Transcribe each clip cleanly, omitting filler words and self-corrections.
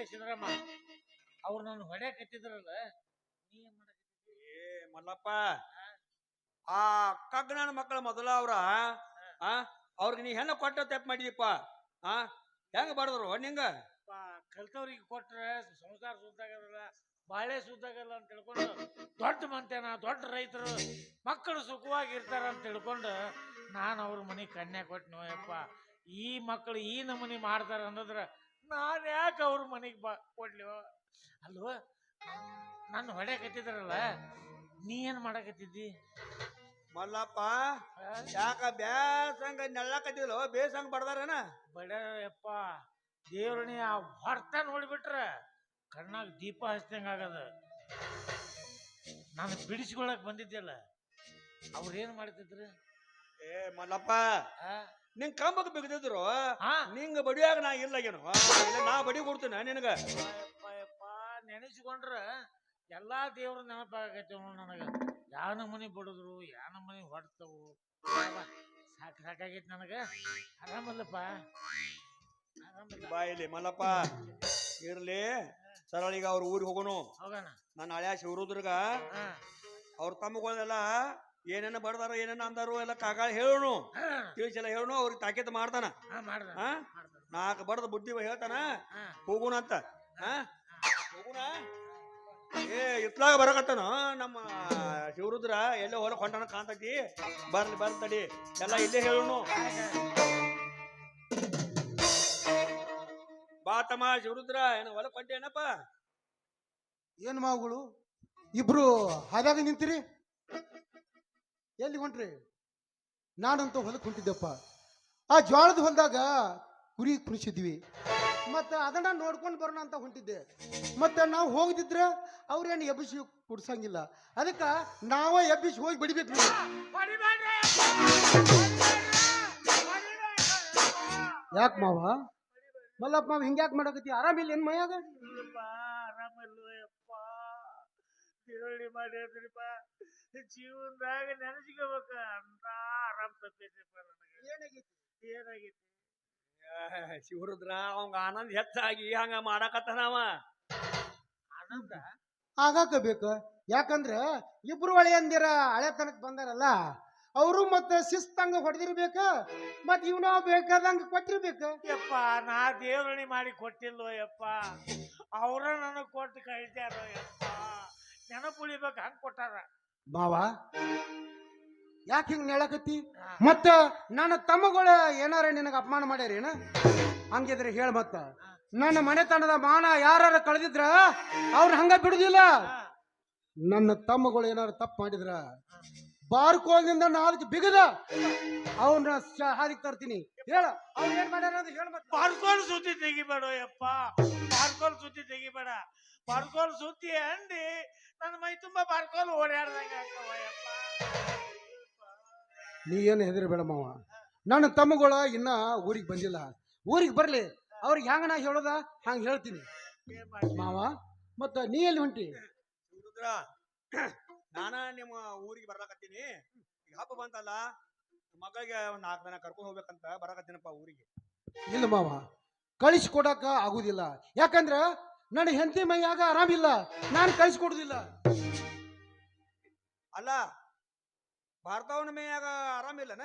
ಸಿದ್ದರಾಮ ಅವ್ರು ನನ್ನ ಹೊಡ್ಯಾಕತ್ತಿದ್ರಲ್ಲ ನೀ ಏನ್ ಮಾಡಕತ್ತಿ? ಮಲ್ಲಪ್ಪ ಆ ಕಗ್ಗನ ಮಕ್ಕಳ ಮೊದಲ ಅವ್ರಿಗೆ ನೀ ಹೆಣ್ಣ ಕೊಟ್ಟ ತಪ್ಪು ಮಾಡಿದೀಪ ಹೆಂಗ ಬಡದ್ರು ನಿಂಗ ಕಲ್ತವ್ರಿಗೆ ಕೊಟ್ರೆ ಸಂಸಾರ ಸುದ್ದಾಗಲ್ಲ ಬಾಳೆ ಸುದ್ದಾಗಲ್ಲ ಅಂತ ತಿಳ್ಕೊಂಡು ದೊಡ್ಡ ಮಂತೇನ ದೊಡ್ಡ ರೈತರು ಮಕ್ಕಳು ಸುಖವಾಗಿರ್ತಾರ ಅಂತ ತಿಳ್ಕೊಂಡು ನಾನು ಅವ್ರ ಮನೆಗೆ ಕನ್ಯಾ ಕೊಟ್ಟನು ಯಪ್ಪ. ಈ ಮಕ್ಕಳು ಈ ನಮೂನಿ ಮಾಡ್ತಾರ ಅನ್ನೋದ್ರ ನಾನು ಯಾಕೆ ಅವ್ರ ಮನೆಗೆ ಕೊಡ್ಲಿವ ಅಲ್ವ? ನನ್ನ ಹೊಡ್ಯಾಕತ್ತಿದ್ರಲ್ಲ ನೀ ಏನ್ ಮಾಡಕತ್ತಿದ್ದಿ? ಮಲ್ಲಪ್ಪ ಯಾಕ ಬ್ಯಾಸಂಗ ನೆಳ್ಳಕತ್ತಿದ್ಲು ಬೇಸಂಗ ಬಡದಾರೇನ? ಬಡ್ಯಾರಪ್ಪ ದೇವ್ರನಿ ಆ ಹೊರ್ತ ನೋಡ್ಬಿಟ್ರ ಕಣ್ಣಾಗ ದೀಪ ಹಚ್ದಂಗ ಆಗದ. ನಾನು ಬಿಡಿಸ್ಕೊಳಕ್ ಬಂದಿದ್ದೆಲ್ಲ ಅವ್ರೇನ್ ಮಾಡ್ತಿದ್ರು? ಮಲ್ಲಪ್ಪ ನಿಂಗ್ ಕಂಬಕ್ ಬಿಗದಿದ್ರು ನಿಂಗ ಬಡಿಯಾಗ ನಾ ಇಲ್ಲಾಗೇನು ನಾ ಬಡಿ ಕೊಡ್ತೀನಿ ನಿನಗ. ನೆನೆಸ್ಕೊಂಡ್ರ ಎಲ್ಲಾ ದೇವ್ರ ನೆನಪಾಗೈತೆ ನನಗ. ಯಾವ ನಮನಿ ಬಡಿದ್ರು ಯಾವ ನಮನಿ ಹೊಡ್ತವು ಸಾಕಾಗೈತಿ ನನಗ. ಆರಾಮಲ್ಲಪ್ಪ ಬಾಯಿಲಿ ಮಲ್ಲಪ್ಪ ಇರ್ಲಿ ಸರಳ. ಈಗ ಅವ್ರ ಊರಿಗೆ ಹೋಗೋಣ. ನನ್ನ ಹಳ್ಯಾ ಶಿವರುದ್ರಗ ಅವ್ರ ತಮ್ಮಗಳೆಲ್ಲ ಏನೇನ ಬಡ್ದಾರ ಏನೇನ ಅಂದಾರು ಎಲ್ಲ ಕಾಗಾಳ ಹೇಳೋಣ, ತಿಳಿಸೆಲ್ಲ ಹೇಳೋಣ. ಅವ್ರಿಗೆ ತಾಕೀತು ಮಾಡ್ತಾನ. 4 ಬಡದ ಬುದ್ಧಿ ಹೇಳ್ತಾನ. ಹೋಗೋಣ ಅಂತ ಹೋಗೋಣ. ಇತ್ಲಾಗ ಬರಕತ್ತಾನ ನಮ್ಮ ಶಿವರುದ್ರ ಎಲ್ಲೇ ಹೊಲಕ್ ಹೊಂಟಾನ ಕಾಣ್ತೈತಿ. ಬರ್ತಡಿ ಎಲ್ಲ ಇಲ್ಲೇ ಹೇಳೋಣ. ಬಾ ತಮ್ಮ ಶಿವರುದ್ರ ಏನು ಹೊಲಕ್ ಹೊಂಟೇನಪ್ಪ? ಏನ್ ಮಾವುಗಳು ಇಬ್ರು ಹಾದಾಗ ನಿಂತಿರಿ? ಎಲ್ಲಿ ಹೊಂಟ್ರಿ? ನಾನಂತೂ ಹೊಲಕ್ಕೆ ಹೊಂಟಿದ್ದೆಪ್ಪ. ಆ ಜ್ವಾಳದ ಹೊಲದಾಗ ಕುರಿ ಕುಣಿಸಿದ್ವಿ, ಮತ್ತೆ ಅದನ್ನ ನೋಡ್ಕೊಂಡು ಬರೋಣ ಅಂತ ಹೊಂಟಿದ್ದೆ. ಮತ್ತೆ ನಾವು ಹೋಗದಿದ್ರೆ ಅವ್ರೇನು ಎಬ್ಬಿಸಿ ಕುಡ್ಸಂಗಿಲ್ಲ. ಅದಕ್ಕೆ ನಾವೇ ಎಬ್ಬಿಸಿ ಹೋಗಿ ಬಡಿಬೇಕು. ಯಾಕೆ ಮಾವ ಮಲ್ಲಪ್ಪ ಮಾವ ಹಿಂಗ್ಯಾಕೆ ಮಾಡಕತ್ತಿ? ಆರಾಮಿಲ್ಲ ಏನ್ ಮೈಯಾಗ? ಆರಾಮಲ್ಲಪ್ಪ ತಿರುಳಿ ಮಾಡಿದ್ರಿಪ್ಪ. ಜೀವನದಾಗ ನೆನೆಸ್ಕೋಬೇಕ ಅಂತ ಆರಾಮ್ ತಪ್ಪೈತಿಪ್ಪ ನನಗೆ. ಏನಾಗೈತಿ? ಶಿವರುದ್ರ ಅವಂಗ ಆನಂದ ಹೆಚ್ಚಾಗಿ ಹಂಗ ಮಾಡಾಕತ್ತಾನವ. ಆನಂದ ಆಗಾಕಬೇಕ. ಯಾಕಂದ್ರೆ ಇಬ್ರು ಹಳೆಯಂದಿರ ಹಳೆ ತನಕ ಬಂದಾರಲ್ಲ, ಅವರು ಮತ್ತೆ ಶಿಸ್ತಂಗ ಹೊಡೆದಿರ್ಬೇಕ, ಮತ್ ಇವ್ನ ಬೇಕಾದಂಗ ಕೊಟ್ಟಿರ್ಬೇಕ. ಯಪ್ಪ ನಾ ದೇವ್ರಣಿ ಮಾಡಿ ಕೊಟ್ಟಿಲ್ವೋ ಯಪ್ಪ, ಅವ್ರ ನನಗ್ ಕೊಟ್ಟು ಕಳಿಸ್ಯಾರೋ ಯಪ್ಪ. ನೆನಪುಳಿಬೇಕು ಹಂಗ ಕೊಟ್ಟಾರ. ಮಾವ ಯಾಕೆ ಹಿಂಗ್ ನೆಳಕತ್ತಿ? ಮತ್ತ ನನ್ನ ತಮ್ಮಗಳು ಏನಾರ ನಿನಗ ಅಪಮಾನ ಮಾಡ್ಯಾರೇನ? ಹಂಗಿದ್ರೆ ಹೇಳ. ಮತ್ತ ನನ್ನ ಮನೆತನದ ಮಾನ ಯಾರು ಕಳೆದಿದ್ರ ಅವ್ರ ಹಂಗ ಬಿಡುದಿಲ್ಲ. ನನ್ನ ತಮ್ಮಗಳು ಏನಾರ ತಪ್ಪು ಮಾಡಿದ್ರ ಬಾರ್ಕೋಲ್ನಿಂದ ನಾಲ್ಕು ಬಿಗದ ಅವನ್ನ ಹಾದಿಗೆ ತರ್ತೀನಿ. ಹೇಳ ಅವ್ರು ಏನ್ ಮಾಡ್ಯಾರ ಅಂತ ಹೇಳ. ಮತ್ತೆ ಬಾರ್ಕೋಲ್ ಸುದ್ದಿ ತೆಗಿಬೇಡ ಯಪ್ಪ, ಬಾರ್ಕೋಲ್ ಸುದ್ದಿ ತೆಗಿಬೇಡ. ಬಾರ್ಕೋಲ್ ಸುದ್ದಿ ಅಂದಿ ನನ್ನ ಮೈ ತುಂಬಾ ಬಾರ್ಕೋಲ್ ಓಡಾಡ್ದಂಗ ಆಗ್ತವ ಯಪ್ಪ. ನೀ ಏನು ಹೆದರ್ಬೇಡ ಮಾವ. ನನ್ನ ತಮ್ಮಗಳ ಇನ್ನ ಊರಿಗೆ ಬಂದಿಲ್ಲ. ಊರಿಗೆ ಬರ್ಲಿ, ಅವ್ರಿಗೆ ಹೆಂಗ ನಾ ಹೇಳೋದ ಹಂಗ ಹೇಳ್ತೀನಿ ಮಾವ. ಮತ್ತ ನೀ ಎಲ್ಲಿ ಹೊಂಟಿ? ನಾನ ನಿಮ್ಮ ಊರಿಗೆ ಬರ್ಲಾಕತ್ತೀನಿ. ಈಗ ಹಬ್ಬ ಬಂತಲ್ಲ, ಮಗಳಿಗೆ 4 ದಿನ ಕರ್ಕೊಂಡು ಹೋಗ್ಬೇಕಂತ ಬರಾಕತ್ತೀನಪ್ಪ ಊರಿಗೆ. ಇಲ್ಲ ಮಾವ, ಕಳಿಸ್ಕೊಡಕ ಆಗುದಿಲ್ಲ. ಯಾಕಂದ್ರ ನನ್ನ ಹೆಂಡತಿ ಮೈಯಾಗ ಆರಾಮಿಲ್ಲ, ನಾನು ಕಳಿಸ್ಕೊಡುದಿಲ್ಲ. ಅಲ್ಲ ಭಾರತವನ ಮೇಯಾಗ ಆರಾಮಿಲ್ಲನ?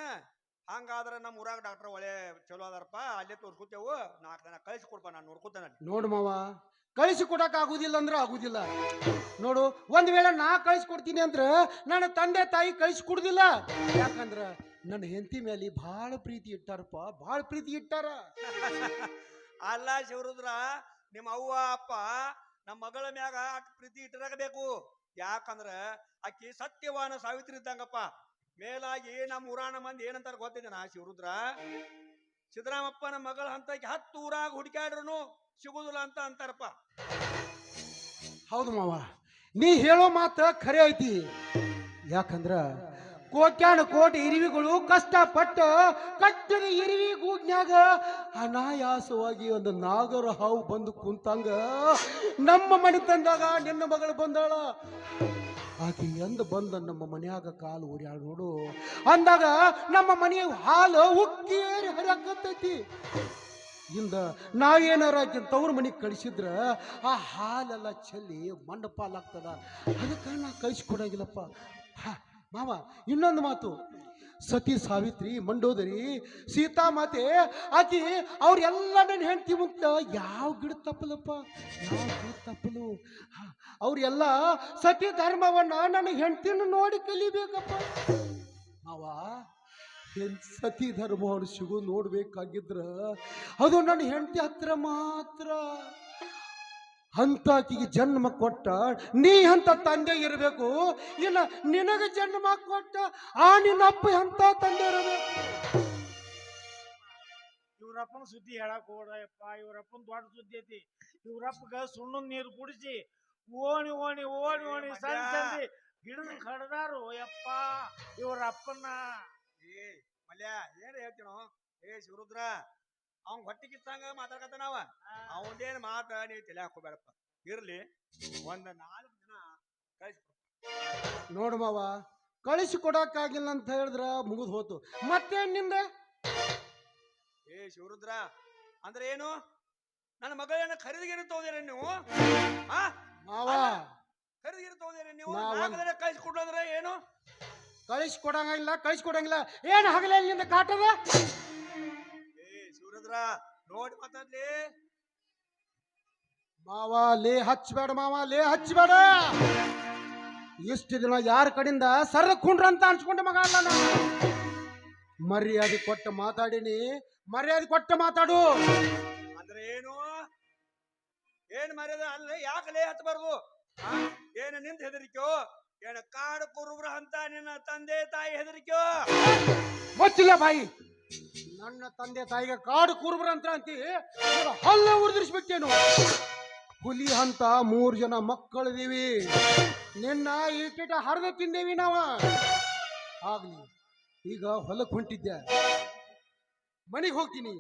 ಹಂಗಾದ್ರ ನಮ್ಮ ಊರಾಗ ಡಾಕ್ಟರ್ ಒಳ್ಳೆ ಚಲೋ ಅದಾರಪ್ಪ, ಅಲ್ಲೇ ತೋರ್ಸ್ಕೊತೇವು. 4 ದಿನ ಕಳಿಸ್ಕೊಡ್ಪ, ನಾನು ನೋಡ್ಕೊತೇನೆ. ನೋಡು ಮಾವ, ಕಳಿಸಿಕೊಡಕ ಆಗುದಿಲ್ಲ ಅಂದ್ರೆ ಆಗುದಿಲ್ಲ. ನೋಡು, ಒಂದ್ ವೇಳೆ ನಾ ಕಳಿಸ್ಕೊಡ್ತೀನಿ ಅಂದ್ರ ನನ್ನ ತಂದೆ ತಾಯಿ ಕಳಿಸ್ಕೊಡುದಿಲ್ಲ. ಯಾಕಂದ್ರ ನನ್ನ ಹೆಂಡತಿ ಮೇಲೆ ಬಹಳ ಪ್ರೀತಿ ಇಟ್ಟಾರಪ್ಪ, ಬಹಳ ಪ್ರೀತಿ ಇಟ್ಟಾರ. ಅಲ್ಲ ಶಿವರುದ್ರ, ನಿಮ್ಮ ಅವ್ವ ಅಪ್ಪ ನಮ್ಮ ಮಗಳ ಮ್ಯಾಗ ಅಟ್ ಪ್ರೀತಿ ಇಟ್ಟಿರಬೇಕು. ಯಾಕಂದ್ರ ಆಕಿ ಸತ್ಯವಾನ ಸಾವಿತ್ರಿ ಇದ್ದಂಗಪ್ಪ. ಮೇಲಾಗಿ ನಮ್ಮ ಊರಾಣ ಮಂದಿ ಏನಂತಾರ ಗೊತ್ತಿದ್ದೇನ ಶಿವರುದ್ರ? ಸಿದ್ದರಾಮಪ್ಪನ ಮಗಳ ಹಂತಕ್ಕೆ 10 ಊರಾಗ ಹುಡುಕಾಡ್ರು ಸಿಗುದಿಲ್ಲ ಅಂತ ಅಂತಾರಪ್ಪ. ಹೌದು ಮಾವ, ನೀ ಹೇಳೋ ಮಾತ ಖರೆ ಐತಿ. ಯಾಕಂದ್ರ ಕೋಟ್ಯಾನು ಕೋಟಿ ಇರುವಿಗಳು ಕಷ್ಟಪಟ್ಟು ಕಟ್ಟಿದ ಇರುವಿ ಗೂಡ್ನ್ಯಾಗ ಅನಾಯಾಸವಾಗಿ ಒಂದು ನಾಗರ ಹಾವು ಬಂದು ಕುಂತಂಗ ನಮ್ಮ ಮನೆ ತಂದಾಗ ನಿನ್ನ ಮಗಳು ಬಂದಾಳ. ಆಕೆ ಎಂದ ಬಂದ ನಮ್ಮ ಮನ್ಯಾಗ ಕಾಲು ಉರಿಯಾಳ ನೋಡು ಅಂದಾಗ ನಮ್ಮ ಮನೆಯ ಹಾಲು ಉಕ್ಕೇರಿ ಹರಿಯಾಕತ್ತೈತಿ. ಇಂದ ನಾವೇನಾರ ಆಕಿನ ತವ್ರ ಮನೆಗೆ ಕಳಿಸಿದ್ರ ಆ ಹಾಲೆಲ್ಲ ಚೆಲ್ಲಿ ಮಂಡ ಪಾಲಾಗ್ತದ, ಅದಕ್ಕೆ ನಾ ಕಳಿಸ್ಕೊಡಂಗಿಲ್ಲಪ್ಪ. ಮಾವ, ಇನ್ನೊಂದು ಮಾತು, ಸತಿ ಸಾವಿತ್ರಿ, ಮಂಡೋದರಿ, ಸೀತಾಮಾತೆ, ಆಕಿ ಅವ್ರೆಲ್ಲ ನನ್ನ ಹೆಂಡತಿ ಮುಂತ ಯಾವ ಗಿಡ ತಪ್ಪಲಪ್ಪ, ಯಾವ ಗಿಡ ತಪ್ಪಲು. ಅವ್ರೆಲ್ಲ ಸತಿ ಧರ್ಮವನ್ನ ನನ್ನ ಹೆಂಡತಿನ ನೋಡಿ ಕಲಿಬೇಕಪ್ಪ. ಮಾವ, ಸತಿ ಧರ್ಮವನ್ನು ಸಿಗೋ ನೋಡ್ಬೇಕಾಗಿದ್ರ ಅದು ನನ್ನ ಹೆಂಡತಿ ಹತ್ರ ಮಾತ್ರ. ಅಂತಾಕಿಗೆ ಜನ್ಮ ಕೊಟ್ಟ ನೀ ಅಂತ ತಂದೆ ಇರಬೇಕು, ಇಲ್ಲ ನಿನಗೆ ಜನ್ಮ ಕೊಟ್ಟ ಆ ನಿನ್ನ ಅಪ್ಪ ಅಂತ ತಂದೆ ಇರಬೇಕು. ಇವ್ರಪ್ಪನ ಸುದ್ದಿ ಹೇಳಕ್ ಹೋಗಪ್ಪ, ಇವ್ರಪ್ಪನ ದೊಡ್ಡ ಸುದ್ದಿ ಐತಿ. ಇವ್ರಪ್ಪಗ ಸುಣ್ಣದ ನೀರು ಕುಡಿಸಿ ಓಣಿ ಓಣಿ ಓಣಿ ಓಣಿ ಸಂದಿ ಹಿಡಿದು ಕಡ್ದಾರು ಯಪ್ಪ ಇವ್ರಪ್ಪನ. ಏ ಮಲ್ಯ, ಏನ್ ಹೇಳ್ತೀನೋ? ಶಿವರುದ್ರ, ಅವ್ನ್ ಹೊಟ್ಟಿಗಿತ್ತಂಗ ಮಾತಾಡ್ಕತ್ತ ನಾವ. ಅವಂದೇನ್ ಮಾತ ನೀ ತಲೆ ಹಾಕೋಬೇಡಪ್ಪ. ಇರ್ಲಿ, ಒಂದ್ 4 ದಿನ ಕಳಿಸ್ಬಿಡು. ನೋಡು ಮಾವ, ಕಳಿಸಿ ಕೊಡಕ್ಕಾಗಿಲ್ಲ ಅಂತ ಹೇಳಿದ್ರ ಮುಗಿದು ಹೋತು. ಮತ್ತೇನ್ ನಿಂದ? ಶಿವರುದ್ರ ಅಂದ್ರೆ ಏನು? ನನ್ನ ಮಗಳನ್ನ ಖರೀದಿಗಿರಿ ತಗೋದಿರ ನೀವು? ಮಾವ, ಖರೀದಿಗಿರಿ ತಗೋದಿರ ನೀವು? ಕಳಿಸ್ಕೊಡು ಅಂದ್ರೆ ಏನು? ಕಳಿಸ್ಕೊಡಂಗಿಲ್ಲ. ಏನ್ ಹಗಲಿಂದ ಕಾಟದ? ಶಿವರುದ್ರ ನೋಡಿ ಮಾತಾಡ್ಲಿ. ಮಾವ, ಲೇ ಹಚ್ಚಬೇಡ ಮಾವ, ಲೇ ಹಚ್ಚಬೇಡ. ಇಷ್ಟು ದಿನ ಯಾರ ಕಡೆಯಿಂದ ಕುಂಡ್ರ ಅಂತ ಅನ್ಸ್ಕೊಂಡ ಮಗ ಅಲ್ಲ ನಾನು. ಮರ್ಯಾದೆ ಕೊಟ್ಟು ಮಾತಾಡಿನಿ, ಮರ್ಯಾದೆ ಕೊಟ್ಟು ಮಾತಾಡು. ಅಂದ್ರೆ ಏನು? ಏನ್ ಮರ್ಯಾದೆ ಅಲ್ಲ? ಯಾಕಲೇ ಹಚ್ಚಬಾರ್ದು? ಏನ ನಿಂದ ಹೆದರಿಕೋ? ಏನ ಕಾಡು ಕುರುಬ್ರ ಅಂತ ನಿನ್ನ ತಂದೆ ತಾಯಿ ಹೆದರಿಕೋ? ಗೊತ್ತಿಲ್ಲ ಬಾಯಿ. ನನ್ನ ತಂದೆ ತಾಯಿಗೆ ಕಾಡು ಕುರುಬ್ರ ಅಂತ ಅಂತಿ, ಹಲ್ಲ ಉರ್ದಿಸ್ಬಿಟ್ಟೇನು. ಹುಲಿ ಅಂತ 3 ಜನ ಮಕ್ಕಳಿದೀವಿ. ನಿನ್ನ ಈಟಿಟ ಹರಿದು ತಿಂದೇವಿ ನಾವ. ಆಗ್ಲಿ, ಈಗ ಹೊಲಕ್ಕೆ ಹೊಂಟಿದ್ದೆ, ಮನೆಗೆ ಹೋಗ್ತೀನಿ.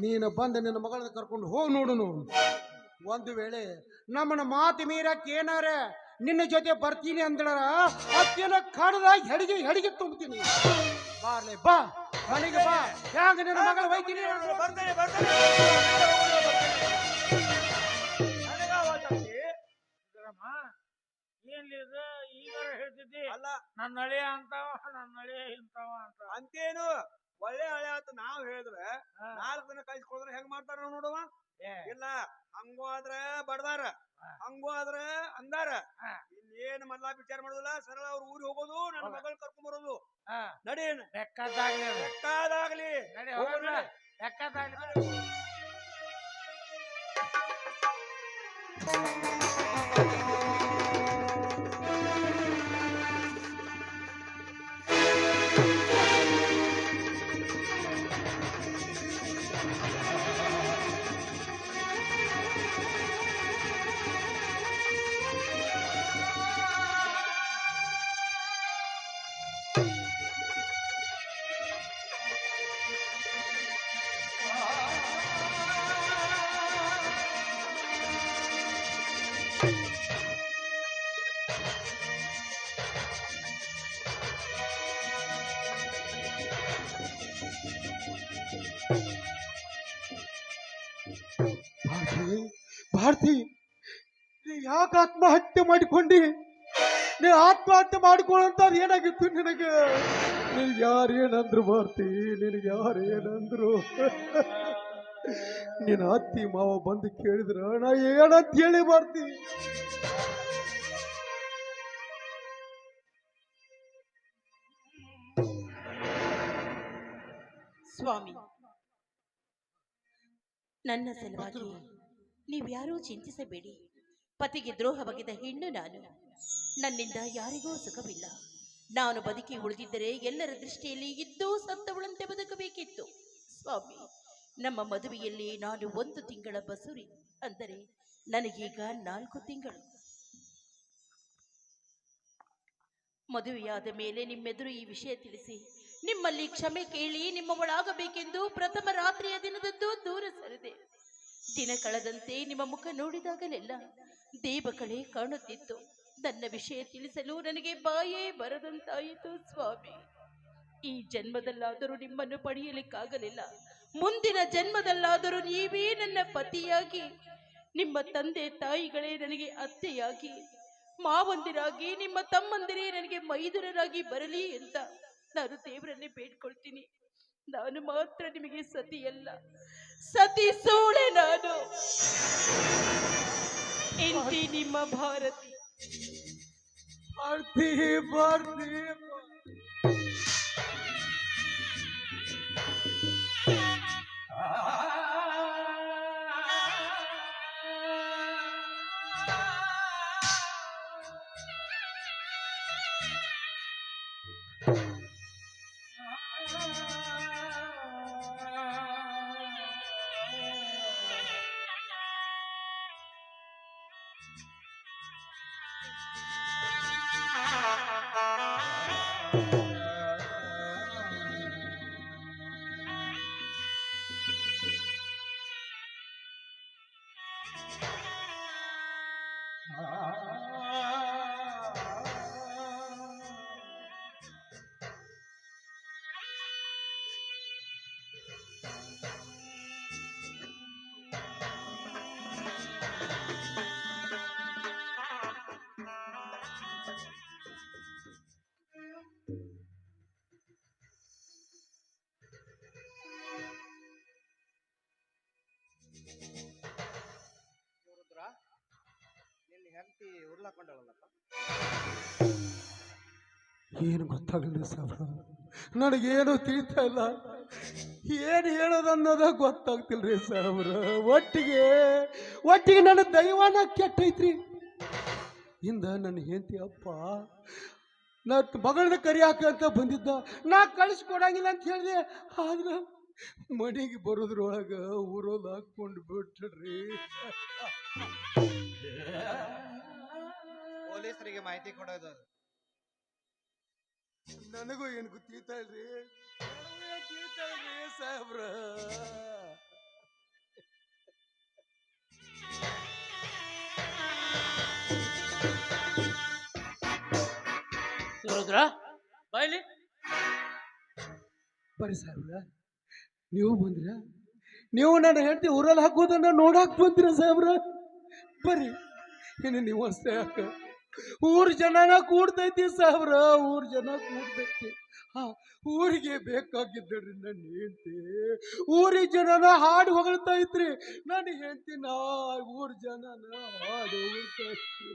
ನೀನು ಬಂದು ನಿನ್ನ ಮಗಳನ್ನ ಕರ್ಕೊಂಡು ಹೋಗಿ ನೋಡುನು. ಒಂದು ವೇಳೆ ನಮ್ಮನ್ನ ಮಾತು ಮೀರಕ್ಕೆ ಏನಾರೆ ನಿನ್ನ ಜೊತೆ ಬರ್ತೀನಿ ಅಂದ್ರ ಅಕ್ಕೇನ ಕಡ್ದಾಗ ಹೆಡಿಗೆ ತುಂಬ್ತೀನಿ. ಬಾರ್ಲೆ ಬಾ, ಮನೆಗೆ ಬಾ. ಹ್ಯಾಂಗ ನಿನ್ನ ಮಗಳ ಒಯ್ತೀನಿ. ಏನ್ಲಿ ಇದು ಈಗ ಹೇಳ್ತಿದ್ದಿ? ಅಲ್ಲ, ನನ್ನ ಹಳೆ ಅಂತಾವ, ನನ್ನ ಹಳೆ ಇಂತಾವ ಅಂತ ಅಂತೇನು? ಒಳ್ಳೆ ಹಳೆ ಅಂತ ನಾವ್ ಹೇಳಿದ್ರೆ 4 ದಿನ ಕಳಿಸ್ಕೊಳಿದ್ರೆ ಹೆಂಗ್ ಮಾಡ್ತಾರ ನೋಡುವ? ಇಲ್ಲ, ಹಂಗು ಆದ್ರ ಬಡ್ದಾರ, ಹಂಗು ಆದ್ರ ಅಂದಾರ. ಇನ್ನೇನ್ ಮೊದ್ಲ ವಿಚಾರ ಮಾಡೋದಿಲ್ಲ, ಸರಳ ಅವ್ರ ಊರಿಗೆ ಹೋಗೋದು, ನನ್ನ ಮಗಳ್ ಕರ್ಕೊಂಡ್ ಬರೋದು. ನಡಿ, ಬೇಕಾದಾಗ್ಲಿ ಬೇಕಾದಾಗ್ಲಿ. ಬೇಕಾದಾಗ್ಲಿ. ಭಾರತಿ, ನೀ ಯಾಕೆ ಆತ್ಮಹತ್ಯೆ ಮಾಡಿಕೊಂಡಿ? ನೀ ಆತ್ಮಹತ್ಯೆ ಮಾಡಿಕೊಳ್ಳಂತ ಏನಾಗಿತ್ತು ನಿನಗೆ? ನಿನಗೆ ಯಾರೇನಂದ್ರು ಭಾರತಿ? ನಿನಗೆ ಯಾರೇನಂದ್ರು? ನಿನ್ನ ಅತ್ತಿ ಮಾವ ಬಂದು ಕೇಳಿದ್ರ ನಾ ಏನಂತ ಹೇಳಿ ಭಾರತಿ? ಸ್ವಾಮಿ, ನನ್ನ ಸಲುವಾಗಿ ನೀವ್ಯಾರೂ ಚಿಂತಿಸಬೇಡಿ. ಪತಿಗೆ ದ್ರೋಹ ಬಗೆದ ಹೆಣ್ಣು ನಾನು. ನನ್ನಿಂದ ಯಾರಿಗೂ ಸುಖವಿಲ್ಲ. ನಾನು ಬದುಕಿ ಉಳಿದಿದ್ದರೆ ಎಲ್ಲರ ದೃಷ್ಟಿಯಲ್ಲಿ ಇದ್ದೂ ಸತ್ತವಳಂತೆ ಬದುಕಬೇಕಿತ್ತು. ಸ್ವಾಮಿ, ನಮ್ಮ ಮದುವೆಯಲ್ಲಿ ನಾನು 1 ತಿಂಗಳ ಬಸುರಿ, ಅಂದರೆ ನನಗೀಗ 4 ತಿಂಗಳು. ಮದುವೆಯಾದ ಮೇಲೆ ನಿಮ್ಮೆದುರು ಈ ವಿಷಯ ತಿಳಿಸಿ ನಿಮ್ಮಲ್ಲಿ ಕ್ಷಮೆ ಕೇಳಿ ನಿಮ್ಮ ಒಳಾಗಬೇಕೆಂದು ಪ್ರಥಮ ರಾತ್ರಿಯ ದಿನದಂದು ದೂರ ಸರಿದೆ. ದಿನ ಕಳೆದಂತೆ ನಿಮ್ಮ ಮುಖ ನೋಡಿದಾಗಲೆಲ್ಲ ದೇವಕಳೆ ಕಾಣುತ್ತಿತ್ತು. ನನ್ನ ವಿಷಯ ತಿಳಿಸಲು ನನಗೆ ಬಾಯೇ ಬರದಂತಾಯಿತು. ಸ್ವಾಮಿ, ಈ ಜನ್ಮದಲ್ಲಾದರೂ ನಿಮ್ಮನ್ನು ಪಡೆಯಲಿಕ್ಕಾಗಲಿಲ್ಲ. ಮುಂದಿನ ಜನ್ಮದಲ್ಲಾದರೂ ನೀವೇ ನನ್ನ ಪತಿಯಾಗಿ, ನಿಮ್ಮ ತಂದೆ ತಾಯಿಗಳೇ ನನಗೆ ಅತ್ತೆಯಾಗಿ, ಮಾವಂದಿರಾಗಿ, ನಿಮ್ಮ ತಮ್ಮಂದಿರೇ ನನಗೆ ಮೈದುನರಾಗಿ ಬರಲಿ ಅಂತ ನಾನು ದೇವರನ್ನೇ ಬೇಡ್ಕೊಳ್ತೀನಿ. ನಾನು ಮಾತ್ರ ನಿಮಗೆ ಸತಿಯಲ್ಲ, ಸತಿ ಸೋಳೆ ನಾನು. ಎಂತಿ ನಿಮ್ಮ ಭಾರತಿ. ಭಾರತಿ ಭಾರತಿ ಏನು ಗೊತ್ತಾಗಲಿಲ್ಲ ಸಾಬ್ರ, ನನಗೇನು ತಿಳಿತಾ ಇಲ್ಲ. ಏನು ಹೇಳೋದು ಅನ್ನೋದ ಗೊತ್ತಾಗ್ತಿಲ್ರಿ ಸಾಬ್ರ. ಒಟ್ಟಿಗೆ ನನ್ನ ದೈವನ ಕೆಟ್ಟೈತ್ರಿ. ಇಂದ ನನ್ನ ಹೆಂಡತಿ ಅಪ್ಪ ನಾ ಮಗಳನ್ನ ಕರಿಯಾಕ ಅಂತ ಬಂದಿದ್ದ, ನಾ ಕಳಿಸ್ಕೊಡಂಗಿಲ್ಲ ಅಂತ ಹೇಳಿದೆ. ಆದ್ರೆ ಮನೆಗೆ ಬರೋದ್ರೊಳಗ ಊರೋದು ಹಾಕೊಂಡು ಬಿಟ್ರಿ. ಪೊಲೀಸರಿಗೆ ಮಾಹಿತಿ ಕೊಡೋದು. ನನಗೂ ಏನು ಗೊತ್ತಿಲ್ತಾ ಇಲ್ರಿ ಸಾಹೇಬ್ರ. ರುದ್ರ ಬಾಯ್ಲಿ. ಬರ್ರಿ ಸಾಹೇಬ್ರ, ನೀವು ಬಂದ್ರ? ನೀವು ನನ್ನ ಹೆಂಡತಿ ಊರಲ್ಲಿ ಹಾಕೋದನ್ನ ನೋಡಾಕ್ ಬಂದಿರ ಸಾಹೇಬ್ರ? ಬರ್ರಿ, ಇನ್ನು ನೀವು ಅಷ್ಟೇ ಯಾಕ? ಊರ್ ಜನನ ಕೂಡ್ತೈತಿ ಸಾಹೇಬ್ರ, ಊರ್ ಜನ ಕೂಡ್ತೈತಿ. ಊರಿಗೆ ಬೇಕಾಗಿದ್ದಡ್ರಿ ನನ್ನ ಹೆಂಡತಿ. ಊರಿಗೆ ಜನನ ಹಾಡು ಹೊಗಳ್ತಾ ಇದ್ರಿ, ನನ್ನ ಹೆಂಡತಿನ ಊರ್ ಜನನ ಹಾಡು ಹೊಗಳ್ತಾ ಇದ್ರಿ.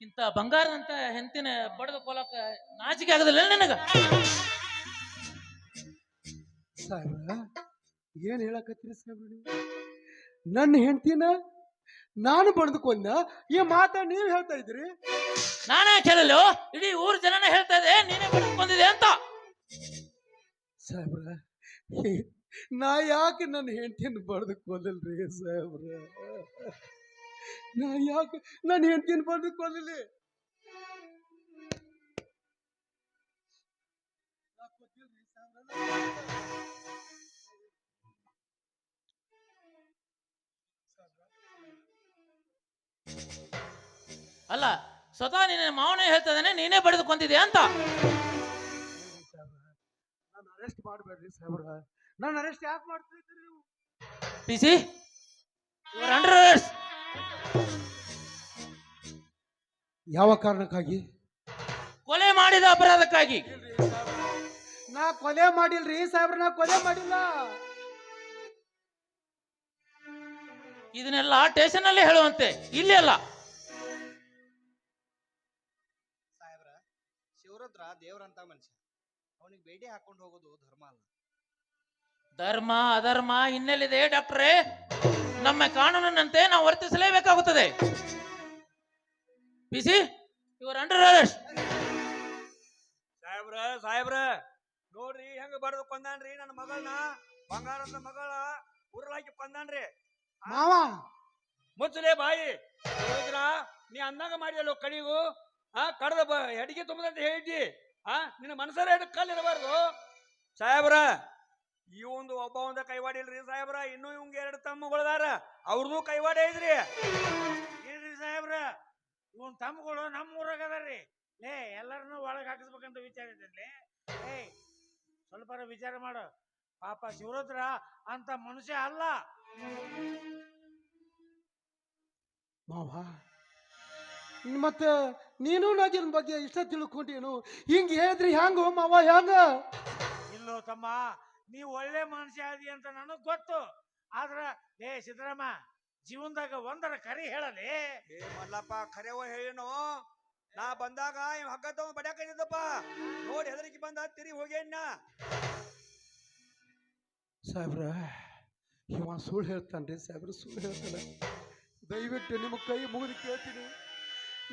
ಇಂಥ ಬಂಗಾರದಂತ ಹೆಂತಿನ ಬಡದ ಕೊಲಕ ನಾಚಿಕೆ ಆಗದಿಲ್ಲ ನಿನಗ? ಸಾಹೇಬ್ರ, ಏನ್ ಹೇಳಕತ್ತೀರಿ ಸಾಹೇಬ್ರ ನೀವು? ನನ್ನ ಹೆಂಡತಿನ ನಾನು ಬಡ್ದುಕೊಂಡ ಈ ಮಾತ ನೀವ್ ಹೇಳ್ತಾ ಇದ್ರಿ? ನಾನೇ ಕೇಳಲು ಇಡೀ ಊರ್ ಜನನೇ ಹೇಳ್ತಾ ಇದೆ ನೀನೇ ಬಡ್ಕೊಂಡಿದೆ ಅಂತ. ಸಾಹೇಬ್ರ, ನಾ ಯಾಕೆ ನನ್ನ ಹೆಂಡತಿನ ಬಡ್ದುಕೊಳ್ಳಲ್ರಿ ಸಾಹೇಬ್ರ? ನಾ ಯಾಕೆ ನನ್ನ ಹೆಂಡತಿನ ಬಡ್ದುಕೊಳ್ಳಲಿ? ಅಲ್ಲ, ಸ್ವತಃ ನಿನ್ನ ಮಾವನೇ ಹೇಳ್ತಾ ಇದ್ದಾನೆ ನೀನೇ ಬಡಿದುಕೊಂತಿದ್ಯಾ ಅಂತ. ನಾನು ಅರೆಸ್ಟ್ ಮಾಡಬೇಡ್ರಿ ಸಾಹೇಬ್ರ. ನಾನು ಅರೆಸ್ಟ್ ಯಾಕೆ ಮಾಡ್ತಿದ್ರಿ ನೀವು? PC you're under arrest. ಯಾವ ಕಾರಣಕ್ಕಾಗಿ? ಕೊಲೆ ಮಾಡಿದ ಅಪರಾಧಕ್ಕಾಗಿ. ನಾ ಕೊಲೆ ಮಾಡಿಲ್ರಿ ಸಾಹೇಬ್ರ, ನಾ ಕೊಲೆ ಮಾಡಿಲ್ಲ. ಇದನ್ನೆಲ್ಲ ಸ್ಟೇಷನ್ ಅಲ್ಲಿ ಹೇಳುವಂತೆ, ಇಲ್ಲಿ ಅಲ್ಲ. ಸಾಹೇಬ್ರ, ಶಿವರುದ್ರ ದೇವ್ರಂತ ಮನುಷ್ಯ, ಅವನಿಗೆ ಬೇಡಿ ಹಾಕೊಂಡು ಹೋಗೋದು ಧರ್ಮ ಅಲ್ಲ. ಧರ್ಮ ಅಧರ್ಮ ಹಿನ್ನೆಲೆಇದೆ ಡಾಕ್ಟ್ರೇ. ನಮ್ಮ ಕಾನೂನಿನಂತೆ ನಾವು ವರ್ತಿಸಲೇಬೇಕಾಗುತ್ತದೆ. PC you're under arrest. ಸಾಹೇಬ್ರ ನೋಡ್ರಿ ಹೆಂಗ ಬಡದು ಕೊಂದಾನ್ರಿ ನನ್ನ ಮಗಳನ್ನ, ಬಂಗಾರದ ಮಗಳ ಉರುಳಾಕಿ ಕೊಂದಾನ್ರಿ. ಮಾವ ಮುಚ್ಚಲೇ ಬಾಯಿ. ನೀ ಅಂದಂಗ ಮಾಡಿಯಲ್ಲ ಕಣಿಗೂ ಕಡದ ಹೆಡಿಗೆ ತುಂಬದಂತ ಹೇಳಿದ್ದಿ. ನಿನ್ನ ಮನಸ್ಸರ ಹಿಡಿದು ಕಲ್ಲಿರಬಾರ್ದು ಸಾಹೇಬ್ರ. ಈ ಒಂದು ಒಬ್ಬ ಒಂದ ಕೈವಾಡಿಲ್ರಿ ಸಾಹೇಬ್ರ. ಇನ್ನೂ ಇವಂಗ 2 ತಮ್ಮಗಳದಾರ, ಅವ್ರದ್ದು ಕೈವಾಡ ಐತ್ರಿ. ಏನ್ರಿ ಸಾಹೇಬ್ರ, ಇವನ್ ತಮ್ಮಗಳು ನಮ್ಮ ಊರಾಗ ಅದಾರ್ರಿ. ಲೇ ಎಲ್ಲರನ್ನೂ ಒಳಗೆ ಹಾಕಿಸ್ಬೇಕಂತ ವಿಚಾರ ಇದ್ದಲ್ಲಿ ಸ್ವಲ್ಪ ವಿಚಾರ ಮಾಡು. ಪಾಪ ಶಿವರುದ್ರ ಅಂತ ಮನುಷ್ಯ ಅಲ್ಲ. ಮಾವ ಮತ್ತೆ ನೀನು ನಾಜಿನ ಬಗ್ಗೆ ಇಷ್ಟ ತಿಳ್ಕೊಂಡೇನು? ಹಿಂಗೆ ಹೇಳಿದ್ರಿ ಹ್ಯಾಂಗ ಮಾವ, ಹ್ಯಾಂಗ? ಇಲ್ಲೋ ತಮ್ಮ, ನೀ ಒಳ್ಳೆ ಮನುಷ್ಯ ಆದಿ ಅಂತ ನನಗ್ ಗೊತ್ತು. ಆದ್ರ ಸಿದ್ದರಾಮ, ಜೀವನದಾಗ ಒಂದರ ಕರಿ ಹೇಳಲಿ. ಏ ಮಲ್ಲಪ್ಪ, ಖರೆವ ಹೇಳಿನೋ. ನಾ ಬಂದಾಗ ಇವ್ ಹಗ್ಗ ತಗೊಂಡ್ ಬಡ್ಯಾಕೈತಿದ್ದಪ್ಪ. ನೋಡಿ ಹೆದರಿಕೆ ಬಂದ ತಿರಿ ಹೋಗ್ಯಾನ. ಸಾಹೇಬ್ರ, ಇವ ಸುಳ್ಳು ಹೇಳ್ತಾನ್ರಿ ಸಾಹೇಬ್ರ, ಸುಳ್ಳು ಹೇಳ್ತಾನೆ. ದಯವಿಟ್ಟು ನಿಮ್ಮ ಕೈ ಮುಗಿದು ಕೇಳ್ತೀನಿ,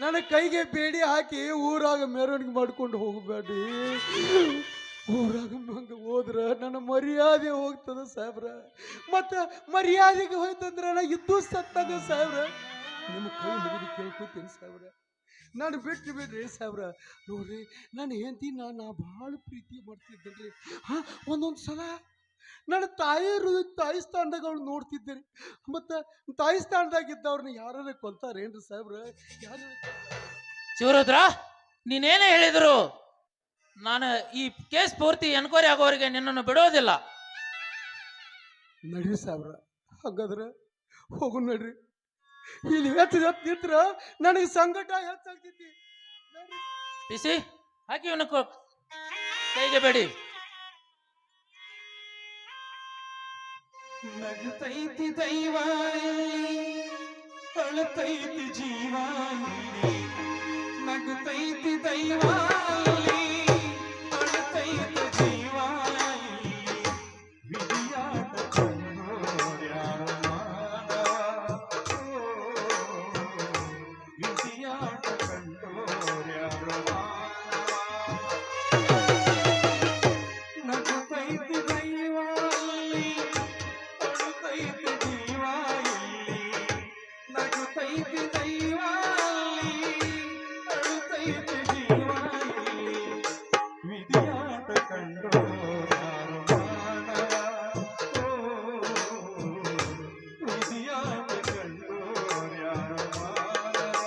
ನನ್ನ ಕೈಗೆ ಬೇಡಿ ಹಾಕಿ ಊರಾಗ ಮೆರವಣಿಗೆ ಮಾಡ್ಕೊಂಡು ಹೋಗಬೇಡಿ. ಊರಾಗ ಹಂಗ ಹೋದ್ರ ನನ್ನ ಮರ್ಯಾದೆ ಹೋಗ್ತದ ಸಾಹೇಬ್ರ. ಮತ್ತ ಮರ್ಯಾದೆಗೆ ಹೋಯ್ತಂದ್ರ ನಾ ಇದ್ದು ಸತ್ತಾಗ ಸಾಹೇಬ್ರ. ನಿಮ್ಮ ಕೈ ಮುಗಿದು ಕೇಳ್ಕೊತೀನಿ ಸಾಹೇಬ್ರ, ನಾನು ಬಿಟ್ಟು ಬಿಡ್ರಿ ಸಾಹೇಬ್ರ. ನೋಡ್ರಿ, ನನ್ನ ಹೆಂಡತಿ ನಾ ಭಾಳ ಪ್ರೀತಿ ಮಾಡ್ತಿದ್ದೇನೆ. ಒಂದೊಂದು ಸಲ ನನ್ನ ತಾಯಿ ಸ್ಥಾನದಾಗ ಅವ್ಳು ನೋಡ್ತಿದ್ದೇನೆ. ಮತ್ತು ತಾಯಿ ಸ್ಥಾನದಾಗಿದ್ದವ್ರನ್ನ ಯಾರು ಕೊಲ್ತಾರೇನ್ರಿ ಸಾಹೇಬ್ರ? ಯಾರು? ಶಿವರುದ್ರ, ನೀನೇನೇ ಹೇಳಿದ್ರು ನಾನು ಈ ಕೇಸ್ ಪೂರ್ತಿ ಎನ್ಕ್ವೈರಿ ಆಗೋವರೆಗೆ ನಿನ್ನನ್ನು ಬಿಡೋದಿಲ್ಲ. ನಡ್ರಿ ಸಾಹೇಬ್ರ, ಹಾಗಾದ್ರೆ ಹೋಗು ನಡ್ರಿ. ಇಲ್ಲಿ ನಿಂತ್ರ ನನಗೆ ಸಂಕಟ ಹೆಚ್ಚಾಗ್ತೈತಿ. ಬಿಸಿ ಹಾಕಿ ಇವನ ಕೈಗೆ ಬೇಡಿ. ನಗುತ್ತೈತಿ ದೈವ ಅಳತೈತಿ ಜೀವ, ನಗುತ್ತೈತಿ ದೈವ ಅಳತೈತಿ ಜೀವ, ವಿಧಿಯಾಟ ಕಂಡೋರ್ಯಾರ ಮಾನವ, ವಿಧಿಯಾಟ ಕಂಡೋರ್ಯಾರ ಮಾನವ. ನಗುತ್ತೈತಿ ದೈವ ಅಳುತ್ತೈತಿ ಜೀವ, ನಗುತ್ತೈತಿ ದೈವ ಅಳುತ್ತೈತಿ ಜೀವ, ವಿಧಿಯಾಟ ಕಂಡೋರ್ಯಾರ ಮಾನವ, ವಿಧಿಯಾಟ ಕಂಡೋರ್ಯಾರ ಮಾನವ.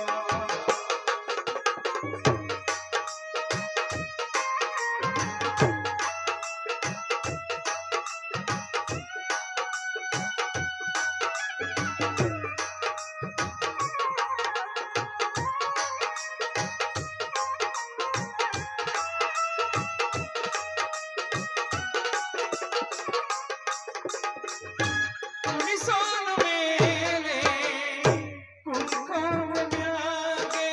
ಕುಣಿಸೋನ ಮೇಲೆ ಕುಂಕುಮ ಮ್ಯಾಗೆ